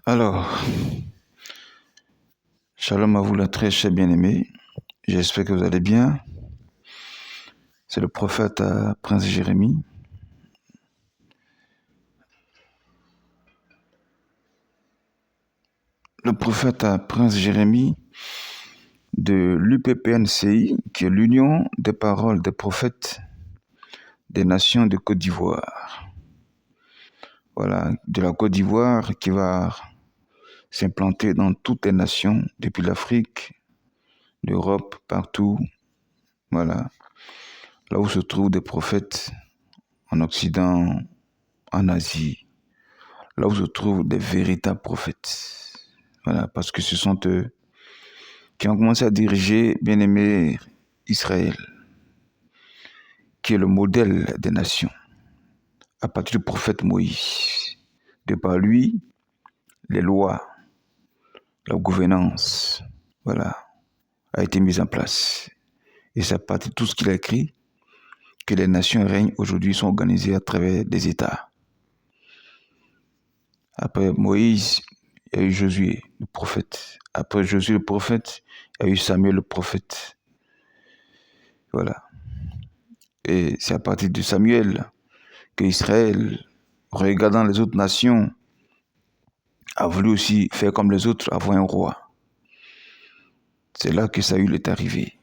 Alors, shalom à vous, la très chère bien-aimée. J'espère que vous allez bien. C'est le prophète Prince Jérémie. Le prophète Prince Jérémie de l'UPPNCI, qui est l'Union des paroles des prophètes des nations de Côte d'Ivoire. Voilà, de la Côte d'Ivoire qui va s'implanter dans toutes les nations, depuis l'Afrique, l'Europe, partout. Voilà, là où se trouvent des prophètes en Occident, en Asie, là où se trouvent des véritables prophètes. Voilà, parce que ce sont eux qui ont commencé à diriger, bien-aimé, Israël, qui est le modèle des nations, à partir du prophète Moïse. De par lui, les lois, la gouvernance, voilà, a été mise en place. Et c'est à partir de tout ce qu'il a écrit que les nations règnent aujourd'hui sont organisées à travers des États. Après Moïse, il y a eu Josué, le prophète. Après Josué, le prophète, il y a eu Samuel, le prophète. Voilà. Et c'est à partir de Samuel que Israël, regardant les autres nations, a voulu aussi faire comme les autres, avoir un roi. C'est là que Saül est arrivé.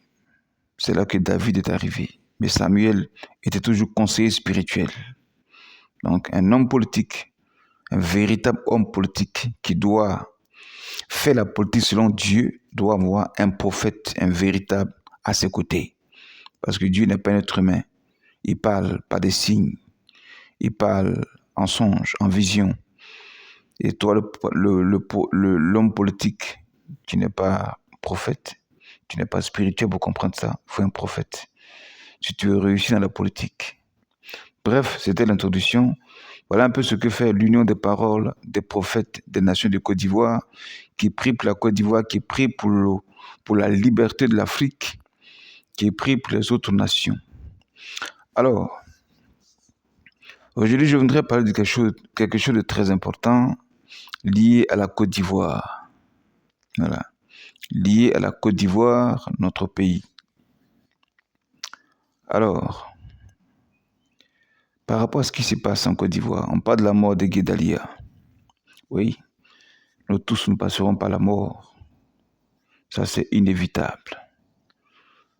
C'est là que David est arrivé. Mais Samuel était toujours conseiller spirituel. Donc un homme politique, un véritable homme politique qui doit faire la politique selon Dieu, doit avoir un prophète, un véritable à ses côtés. Parce que Dieu n'est pas un être humain. Il parle par des signes. Il parle en songe, en vision. Et toi, l'homme politique, tu n'es pas prophète, tu n'es pas spirituel pour comprendre ça. Il faut un prophète. Si tu veux réussir dans la politique. Bref, c'était l'introduction. Voilà un peu ce que fait l'Union des paroles des prophètes des nations de Côte d'Ivoire, qui prie pour la Côte d'Ivoire, qui prie pour la liberté de l'Afrique, qui prie pour les autres nations. Alors, aujourd'hui, je voudrais parler de quelque chose de très important lié à la Côte d'Ivoire. Voilà. Lié à la Côte d'Ivoire, notre pays. Alors, par rapport à ce qui se passe en Côte d'Ivoire, on parle de la mort de Guédalia. Oui, nous tous nous passerons par la mort. Ça, c'est inévitable.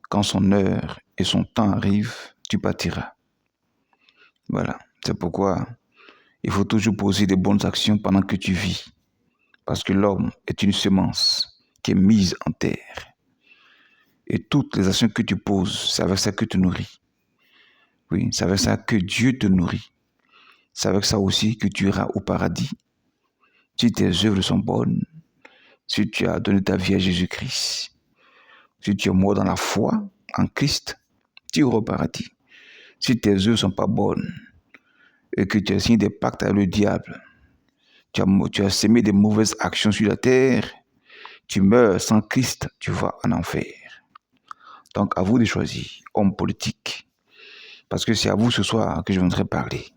Quand son heure et son temps arrivent, tu partiras. Voilà. C'est pourquoi il faut toujours poser des bonnes actions pendant que tu vis. Parce que l'homme est une semence qui est mise en terre. Et toutes les actions que tu poses, c'est avec ça que tu nourris. Oui, c'est avec ça que Dieu te nourrit. C'est avec ça aussi que tu iras au paradis. Si tes œuvres sont bonnes, si tu as donné ta vie à Jésus-Christ, si tu es mort dans la foi en Christ, tu iras au paradis. Si tes œuvres ne sont pas bonnes et que tu as signé des pactes avec le diable, tu as semé des mauvaises actions sur la terre, tu meurs sans Christ, tu vas en enfer. Donc à vous de choisir, homme politique, parce que c'est à vous ce soir que je voudrais parler.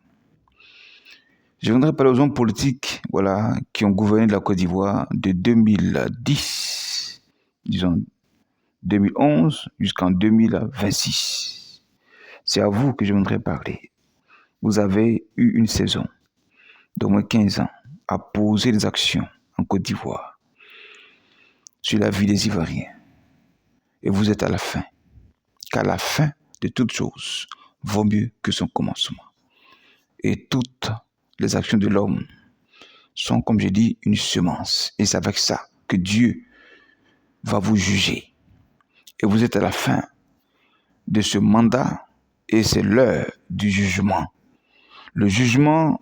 Je voudrais parler aux hommes politiques, voilà, qui ont gouverné la Côte d'Ivoire de 2010, disons 2011 jusqu'en 2026. C'est à vous que je voudrais parler. Vous avez eu une saison d'au moins 15 ans à poser des actions en Côte d'Ivoire sur la vie des Ivoiriens. Et vous êtes à la fin. Qu'à la fin de toute chose, vaut mieux que son commencement. Et toutes les actions de l'homme sont, comme je dis, une semence. Et c'est avec ça que Dieu va vous juger. Et vous êtes à la fin de ce mandat et c'est l'heure du jugement. Le jugement,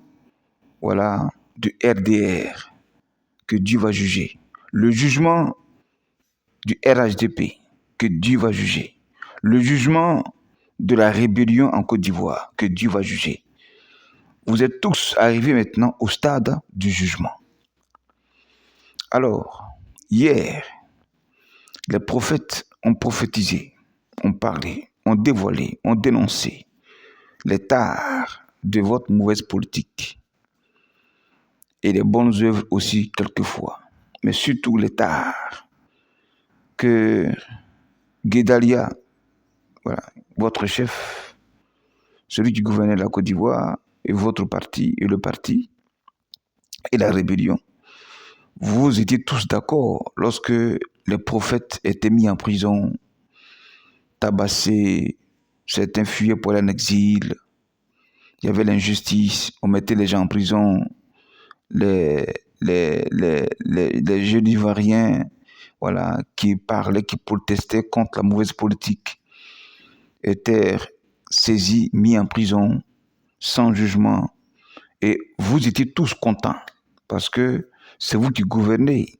voilà, du RDR que Dieu va juger. Le jugement du RHDP que Dieu va juger. Le jugement de la rébellion en Côte d'Ivoire que Dieu va juger. Vous êtes tous arrivés maintenant au stade du jugement. Alors, hier, les prophètes ont prophétisé, ont parlé, ont dévoilé, ont dénoncé les tares de votre mauvaise politique. et les bonnes œuvres aussi quelquefois. Mais surtout les tares que Guédalia, voilà, votre chef, celui qui gouvernait la Côte d'Ivoire, et votre parti, et le parti, et la rébellion, vous étiez tous d'accord lorsque les prophètes étaient mis en prison, tabassés, certains fuyaient pour aller en exil, il y avait l'injustice, on mettait les gens en prison, les, les jeunes Ivoiriens, voilà, qui parlaient, qui protestaient contre la mauvaise politique, étaient saisis, mis en prison, sans jugement, et vous étiez tous contents, parce que c'est vous qui gouvernez,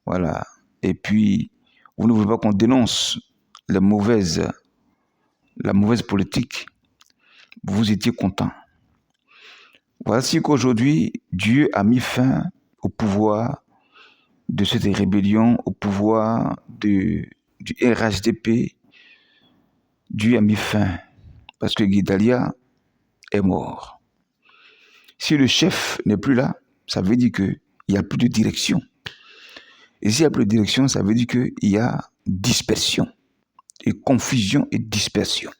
voilà. Et puis, vous ne voulez pas qu'on dénonce la mauvaise politique, vous étiez contents. Voici qu'aujourd'hui, Dieu a mis fin au pouvoir de cette rébellion, au pouvoir du RHDP. Dieu a mis fin parce que Guédalia est mort. Si le chef n'est plus là, ça veut dire qu'il n'y a plus de direction. Et s'il n'y a plus de direction, ça veut dire qu'il y a dispersion, et confusion et dispersion.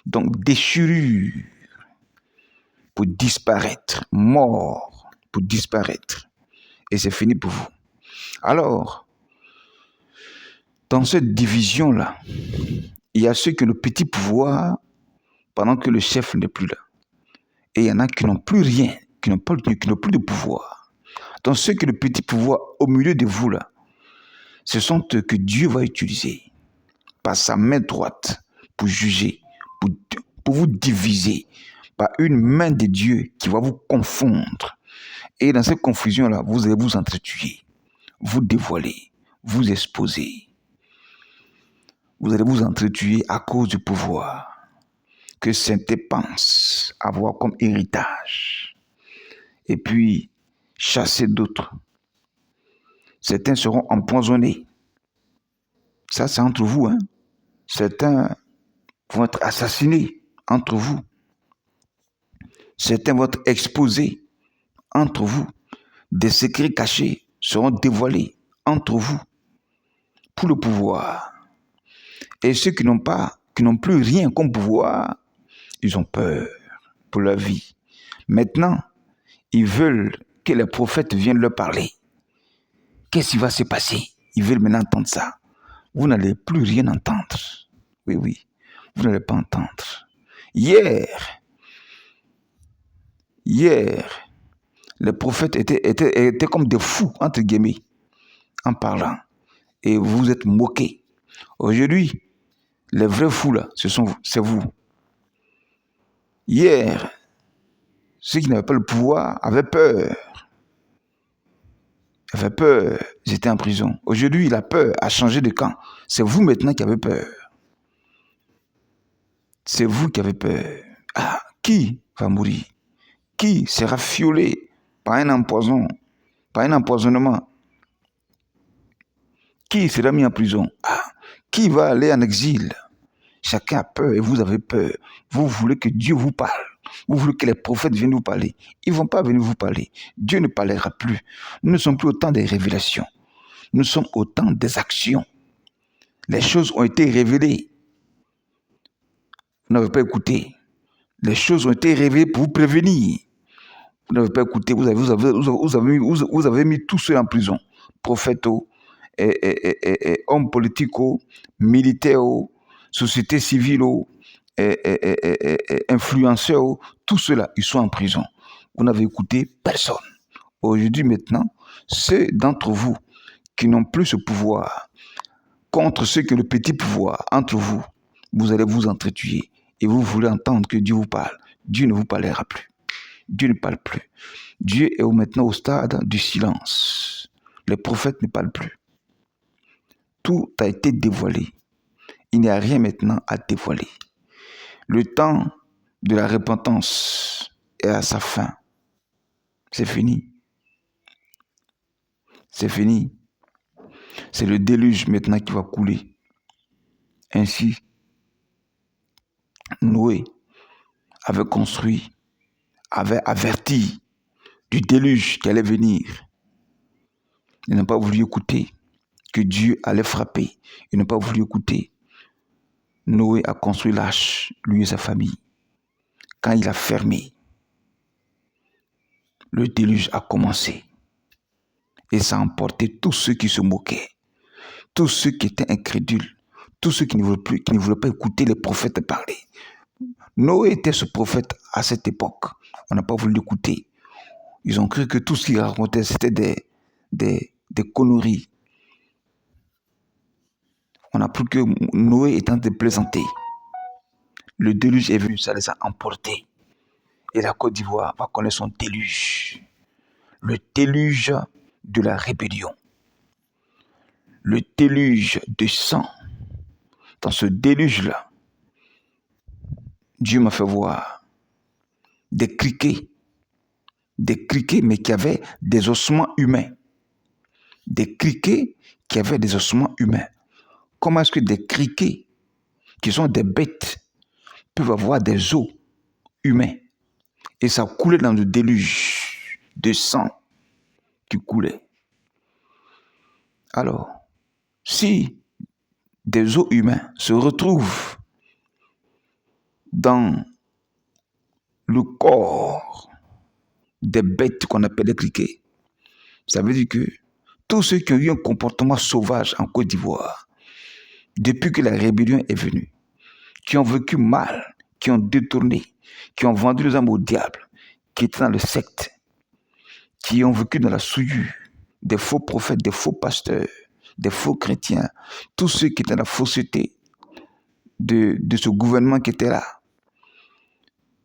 Donc déchirure pour disparaître, mort pour disparaître. Et c'est fini pour vous. Alors, dans cette division-là, il y a ceux qui ont le petit pouvoir pendant que le chef n'est plus là. Et il y en a qui n'ont plus rien, qui n'ont plus de pouvoir. Donc ceux qui ont le petit pouvoir au milieu de vous là, ce sont eux que Dieu va utiliser par sa main droite pour juger, pour vous diviser, par une main de Dieu qui va vous confondre. Et dans cette confusion-là, vous allez vous entretuer, vous dévoiler, vous exposer. Vous allez vous entretuer à cause du pouvoir que Sainté pense avoir comme héritage. Et puis, chasser d'autres. Certains seront empoisonnés. Ça, c'est entre vous. Hein? Certains vont être assassinés entre vous. Certains vont être exposés entre vous. Des secrets cachés seront dévoilés entre vous pour le pouvoir. Et ceux qui n'ont plus rien comme pouvoir, ils ont peur pour leur vie. Maintenant, ils veulent que les prophètes viennent leur parler. Qu'est-ce qui va se passer? Ils veulent maintenant entendre ça. Vous n'allez plus rien entendre. Oui, oui. Vous n'allez pas entendre. Hier, les prophètes étaient comme des fous, entre guillemets, en parlant. Et vous vous êtes moqués. Aujourd'hui, les vrais fous là, c'est vous. Hier, ceux qui n'avaient pas le pouvoir avaient peur. Ils étaient en prison. Aujourd'hui, la peur a changé de camp. C'est vous maintenant qui avez peur. C'est vous qui avez peur. Ah, qui va mourir? Qui sera fiolé par un empoisonnement? Qui sera mis en prison? Ah, qui va aller en exil? Chacun a peur et vous avez peur. Vous voulez que Dieu vous parle. Vous voulez que les prophètes viennent vous parler. Ils ne vont pas venir vous parler. Dieu ne parlera plus. Nous ne sommes plus au temps des révélations. Nous sommes au temps des actions. Les choses ont été révélées. Vous n'avez pas écouté. Les choses ont été révélées pour vous prévenir. Vous n'avez pas écouté. Vous avez mis tous ceux en prison. Prophètes, hommes politiques, militaires, société civile, influenceurs, tous ceux-là, ils sont en prison. Vous n'avez écouté personne. Aujourd'hui, maintenant, ceux d'entre vous qui n'ont plus ce pouvoir, contre ceux qui ont le petit pouvoir, entre vous, vous allez vous entretuer et vous voulez entendre que Dieu vous parle. Dieu ne vous parlera plus. Dieu ne parle plus. Dieu est maintenant au stade du silence. Les prophètes ne parlent plus. Tout a été dévoilé. Il n'y a rien maintenant à dévoiler. Le temps de la repentance est à sa fin. C'est fini. C'est fini. C'est le déluge maintenant qui va couler. Ainsi, Noé avait construit, avait averti du déluge qui allait venir. Ils n'ont pas voulu écouter que Dieu allait frapper. Ils n'ont pas voulu écouter. Noé a construit l'arche, lui et sa famille. Quand il a fermé, le déluge a commencé. Et ça a emporté tous ceux qui se moquaient, tous ceux qui étaient incrédules, tous ceux qui ne voulaient pas écouter les prophètes parler. Noé était ce prophète à cette époque. On n'a pas voulu l'écouter. Ils ont cru que tout ce qu'il racontait, c'était des conneries. On a cru que Noé était en train de plaisanter. Le déluge est venu, ça les a emportés. Et la Côte d'Ivoire va connaître son déluge. Le déluge de la rébellion. Le déluge de sang. Dans ce déluge-là, Dieu m'a fait voir des criquets mais qui avaient des ossements humains. Des criquets qui avaient des ossements humains. Comment est-ce que des criquets, qui sont des bêtes, peuvent avoir des os humains? Et ça coulait dans le déluge de sang qui coulait. Alors, si des os humains se retrouvent dans le corps des bêtes qu'on appelle les criquets, ça veut dire que tous ceux qui ont eu un comportement sauvage en Côte d'Ivoire, depuis que la rébellion est venue, qui ont vécu mal, qui ont détourné, qui ont vendu les âmes au diable, qui étaient dans le secte, qui ont vécu dans la souillure, des faux prophètes, des faux pasteurs, des faux chrétiens, tous ceux qui étaient dans la fausseté de ce gouvernement qui était là,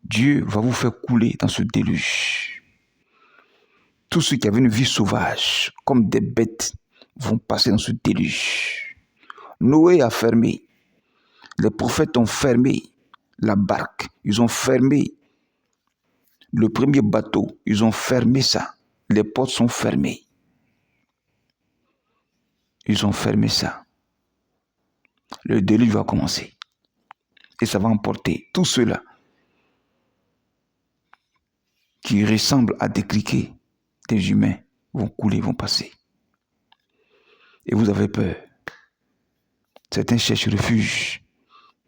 Dieu va vous faire couler dans ce déluge. Tous ceux qui avaient une vie sauvage, comme des bêtes, vont passer dans ce déluge. Noé a fermé. Les prophètes ont fermé la barque. Ils ont fermé le premier bateau. Ils ont fermé ça. Les portes sont fermées. Ils ont fermé ça. Le déluge va commencer. Et ça va emporter tous ceux-là qui ressemblent à des criquets, des humains, vont couler, vont passer. Et vous avez peur. Certains cherchent refuge.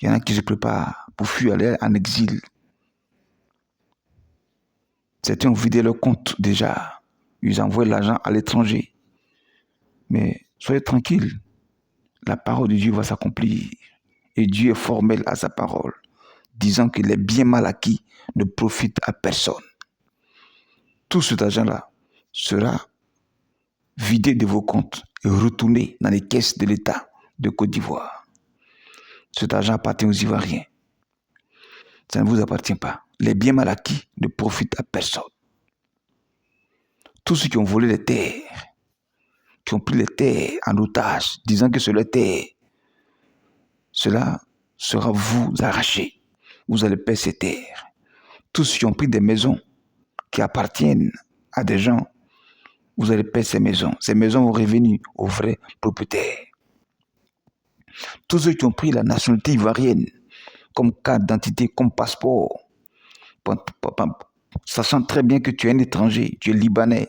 Il y en a qui se préparent pour fuir aller en exil. Certains ont vidé leur compte déjà. Ils envoient l'argent à l'étranger. Mais soyez tranquilles. La parole de Dieu va s'accomplir. Et Dieu est formel à sa parole, disant que les biens mal acquis ne profitent à personne. Tout cet argent-là sera vidé de vos comptes et retourné dans les caisses de l'État de Côte d'Ivoire. Cet argent appartient aux Ivoiriens. Ça ne vous appartient pas. Les biens mal acquis ne profitent à personne. Tous ceux qui ont volé les terres, qui ont pris les terres en otage, disant que c'est leur terre, cela sera vous arraché. Vous allez payer ces terres. Tous ceux qui ont pris des maisons qui appartiennent à des gens, vous allez payer ces maisons. Ces maisons vont revenir aux vrais propriétaires. Tous ceux qui ont pris la nationalité ivoirienne comme carte d'identité, comme passeport, sachant très bien que tu es un étranger, tu es libanais,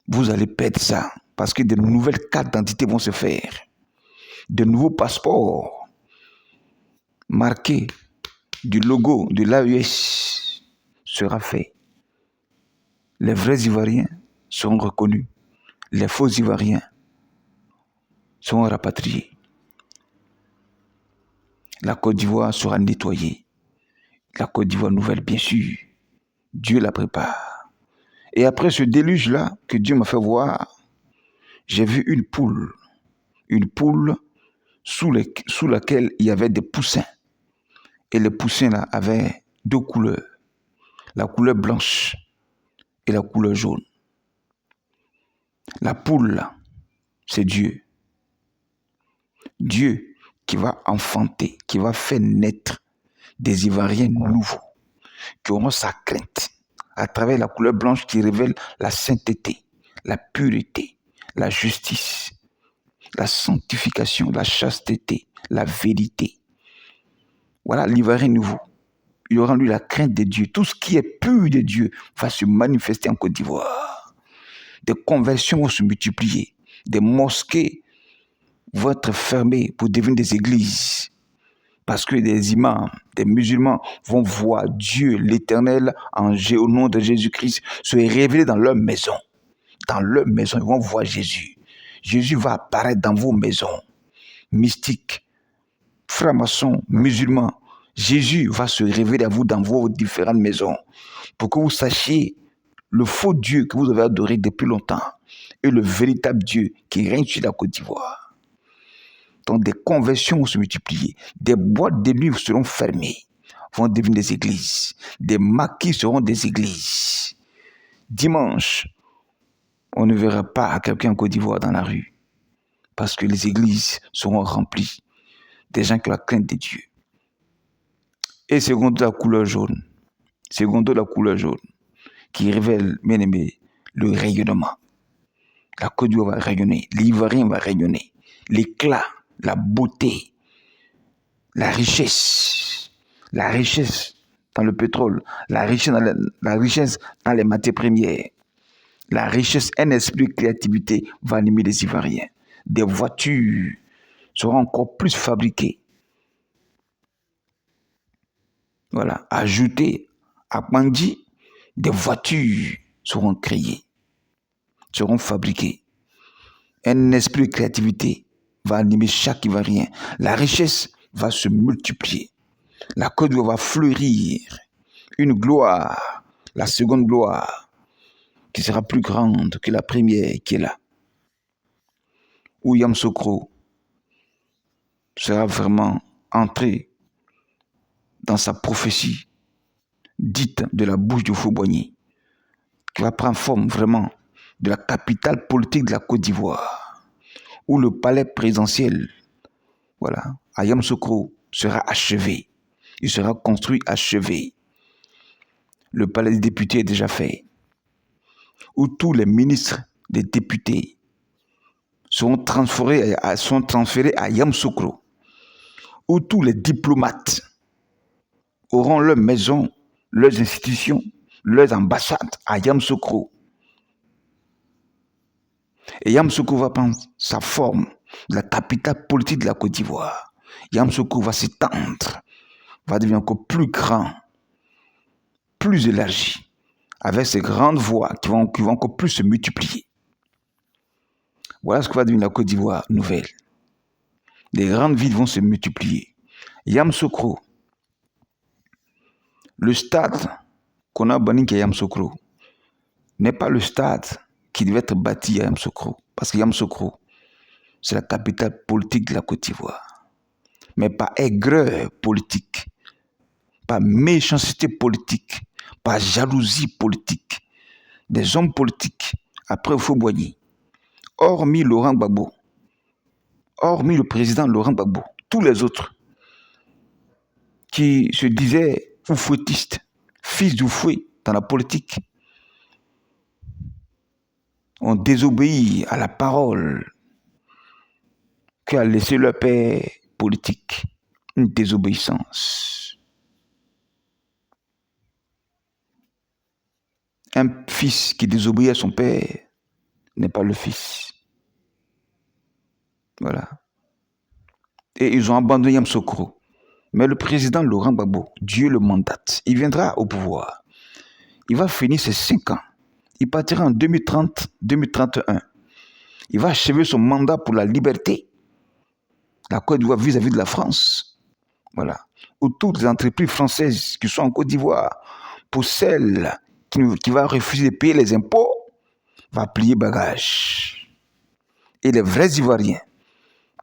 vous allez perdre ça parce que de nouvelles cartes d'identité vont se faire. De nouveaux passeports marqués du logo de l'AES sera fait. Les vrais Ivoiriens seront reconnus. Les faux Ivoiriens seront rapatriés. La Côte d'Ivoire sera nettoyée. La Côte d'Ivoire nouvelle, bien sûr. Dieu la prépare. Et après ce déluge-là que Dieu m'a fait voir, j'ai vu une poule sous laquelle il y avait des poussins. Et les poussins-là avaient deux couleurs. La couleur blanche et la couleur jaune. La poule, là, c'est Dieu. Dieu qui va enfanter, qui va faire naître des Ivoiriens nouveaux, qui auront sa crainte à travers la couleur blanche qui révèle la sainteté, la pureté, la justice, la sanctification, la chasteté, la vérité. Voilà l'Ivoirien nouveau. il y aura en lui la crainte de Dieu. Tout ce qui est pur de Dieu va se manifester en Côte d'Ivoire. Des conversions vont se multiplier. Des mosquées vont être fermées pour devenir des églises. Parce que des imams, des musulmans vont voir Dieu, l'Éternel, au nom de Jésus-Christ, se révéler dans leur maison. Dans leur maison, ils vont voir Jésus. Jésus va apparaître dans vos maisons. Mystiques, francs-maçons, musulmans. Jésus va se révéler à vous dans vos différentes maisons pour que vous sachiez le faux Dieu que vous avez adoré depuis longtemps et le véritable Dieu qui règne sur la Côte d'Ivoire. Donc des conversions vont se multiplier. Des boîtes de nuit seront fermées, vont devenir des églises. Des maquis seront des églises. Dimanche, on ne verra pas quelqu'un en Côte d'Ivoire dans la rue parce que les églises seront remplies des gens qui ont la crainte de Dieu. Et secondo, la couleur jaune. Secondo, la couleur jaune qui révèle, bien aimé, le rayonnement. La Côte d'Ivoire va rayonner. L'Ivoirien va rayonner. L'éclat, la beauté, la richesse dans le pétrole, la richesse dans les matières premières, la richesse, un esprit de créativité va animer les Ivoiriens. Des voitures seront encore plus fabriquées. Voilà, ajoutez à Bangui, des voitures seront créées, seront fabriquées. Un esprit de créativité va animer chaque Ivoirien. La richesse va se multiplier. La Côte d'Ivoire va fleurir. Une gloire, la seconde gloire, qui sera plus grande que la première qui est là. Où Yamoussoukro sera vraiment entré dans sa prophétie dite de la bouche du Faux-Boigny, qui va prendre forme vraiment de la capitale politique de la Côte d'Ivoire, où le palais présidentiel, voilà, à Yamoussoukro sera achevé. Il sera construit, achevé. Le palais des députés est déjà fait, où tous les ministres, les députés seront transférés à Yamoussoukro, où tous les diplomates auront leur maison, leurs institutions, leurs ambassades à Yamoussoukro. Et Yamoussoukro va prendre sa forme de la capitale politique de la Côte d'Ivoire. Yamoussoukro va s'étendre, va devenir encore plus grand, plus élargi, avec ces grandes voies qui vont encore plus se multiplier. Voilà ce que va devenir la Côte d'Ivoire nouvelle. Les grandes villes vont se multiplier. Yamoussoukro, le stade qu'on a banni qui est Yamoussoukro, n'est pas le stade qui devait être bâti à Yamoussoukro. Parce que Yamoussoukro, c'est la capitale politique de la Côte d'Ivoire. Mais par aigreur politique, par méchanceté politique, par jalousie politique, des hommes politiques, après Faux-Boigny, hormis Laurent Gbagbo, hormis le président Laurent Gbagbo, tous les autres qui se disaient oufouettistes, fils du fouet dans la politique, ont désobéi à la parole qu'a laissé leur père politique. Une désobéissance. Un fils qui désobéit à son père n'est pas le fils. Voilà. Et ils ont abandonné Yamoussoukro. Mais le président Laurent Gbagbo, Dieu le mandate. Il viendra au pouvoir. Il va finir ses 5 ans. Il partira en 2030-2031. Il va achever son mandat pour la liberté. La Côte d'Ivoire vis-à-vis de la France. Voilà. Où toutes les entreprises françaises qui sont en Côte d'Ivoire, pour celles qui va refuser de payer les impôts, va plier bagage. Et les vrais Ivoiriens,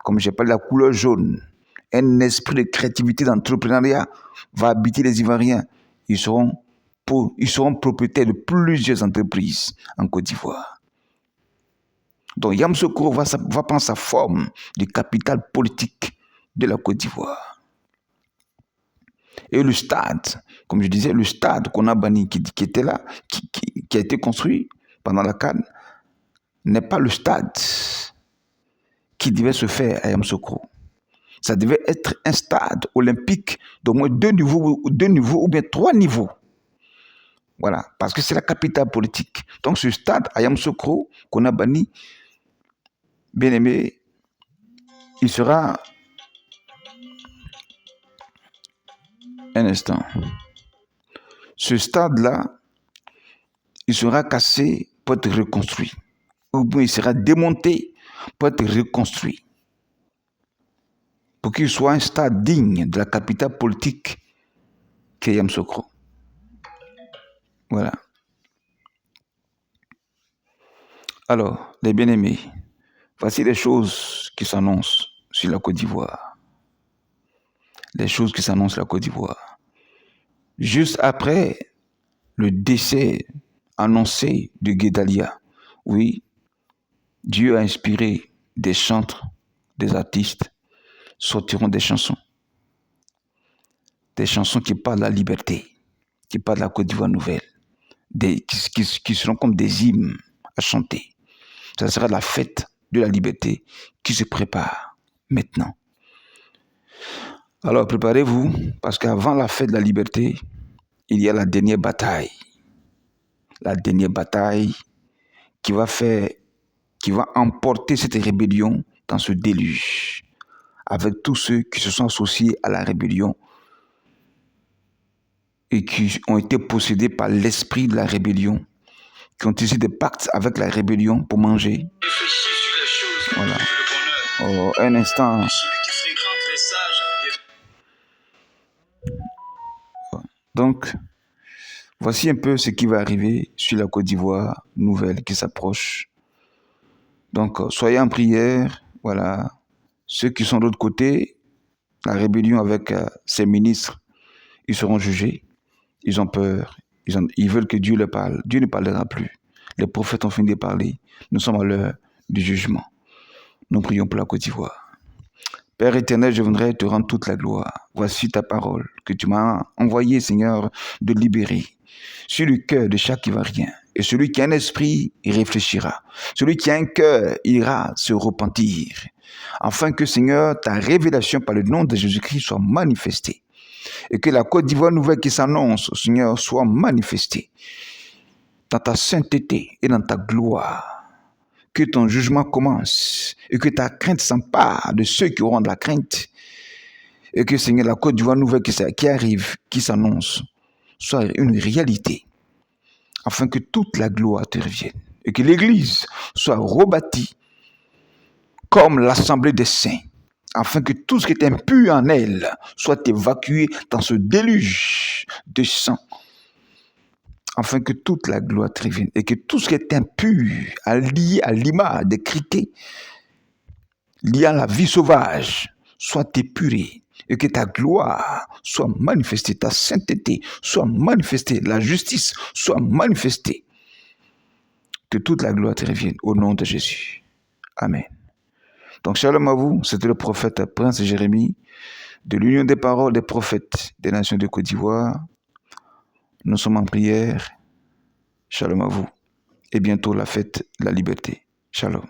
comme j'ai parlé de la couleur jaune, un esprit de créativité d'entrepreneuriat va habiter les Ivoiriens. Ils seront propriétaires de plusieurs entreprises en Côte d'Ivoire. Donc Yamoussoukro va prendre sa forme de capitale politique de la Côte d'Ivoire. Et le stade, comme je disais, le stade qu'on a banni, qui était là, qui a été construit pendant la CAN, n'est pas le stade qui devait se faire à Yamoussoukro. Ça devait être un stade olympique d'au moins deux niveaux ou bien 3 niveaux. Voilà, parce que c'est la capitale politique. Donc ce stade à Yamoussoukro, qu'on a banni, bien aimé, il sera... Un instant. Ce stade-là, il sera cassé pour être reconstruit. Ou bien il sera démonté pour être reconstruit. Pour qu'il soit un stade digne de la capitale politique qu'est Yamoussoukro. Voilà. Alors, les bien-aimés, voici les choses qui s'annoncent sur la Côte d'Ivoire. Les choses qui s'annoncent sur la Côte d'Ivoire. Juste après le décès annoncé de Guédalia, oui, Dieu a inspiré des chantres, des artistes, sortiront des chansons qui parlent de la liberté, qui parlent de la Côte d'Ivoire nouvelle, qui seront comme des hymnes à chanter. Ça sera la fête de la liberté qui se prépare maintenant. Alors préparez-vous, parce qu'avant la fête de la liberté, il y a la dernière bataille. La dernière bataille qui va emporter cette rébellion dans ce déluge, avec tous ceux qui se sont associés à la rébellion et qui ont été possédés par l'esprit de la rébellion, qui ont tissé des pactes avec la rébellion pour manger. Voilà. Oh, un instant. Donc, voici un peu ce qui va arriver sur la Côte d'Ivoire nouvelle qui s'approche. Donc, soyez en prière. Voilà. Ceux qui sont de l'autre côté, la rébellion avec ses ministres, ils seront jugés. Ils ont peur. Ils veulent que Dieu leur parle. Dieu ne parlera plus. Les prophètes ont fini de parler. Nous sommes à l'heure du jugement. Nous prions pour la Côte d'Ivoire. Père éternel, je voudrais te rendre toute la gloire. Voici ta parole que tu m'as envoyée, Seigneur, de libérer sur le cœur de chaque Ivoirien. Et celui qui a un esprit, il réfléchira. Celui qui a un cœur, il ira se repentir. Afin que, Seigneur, ta révélation par le nom de Jésus-Christ soit manifestée. Et que la Côte d'Ivoire nouvelle qui s'annonce, Seigneur, soit manifestée dans ta sainteté et dans ta gloire. Que ton jugement commence et que ta crainte s'empare de ceux qui auront de la crainte. Et que, Seigneur, la Côte d'Ivoire nouvelle qui arrive, qui s'annonce, soit une réalité. Afin que toute la gloire te revienne. Et que l'Église soit rebâtie comme l'assemblée des saints. Afin que tout ce qui est impur en elle soit évacué dans ce déluge de sang. Afin que toute la gloire te revienne. Et que tout ce qui est impur, lié à l'image des criquets, lié à la vie sauvage, soit épuré. Et que ta gloire soit manifestée, ta sainteté soit manifestée, la justice soit manifestée. Que toute la gloire te revienne au nom de Jésus. Amen. Donc, shalom à vous, c'était le prophète Prince Jérémie de l'Union des paroles des prophètes des nations de Côte d'Ivoire. Nous sommes en prière. Shalom à vous. Et bientôt la fête de la liberté. Shalom.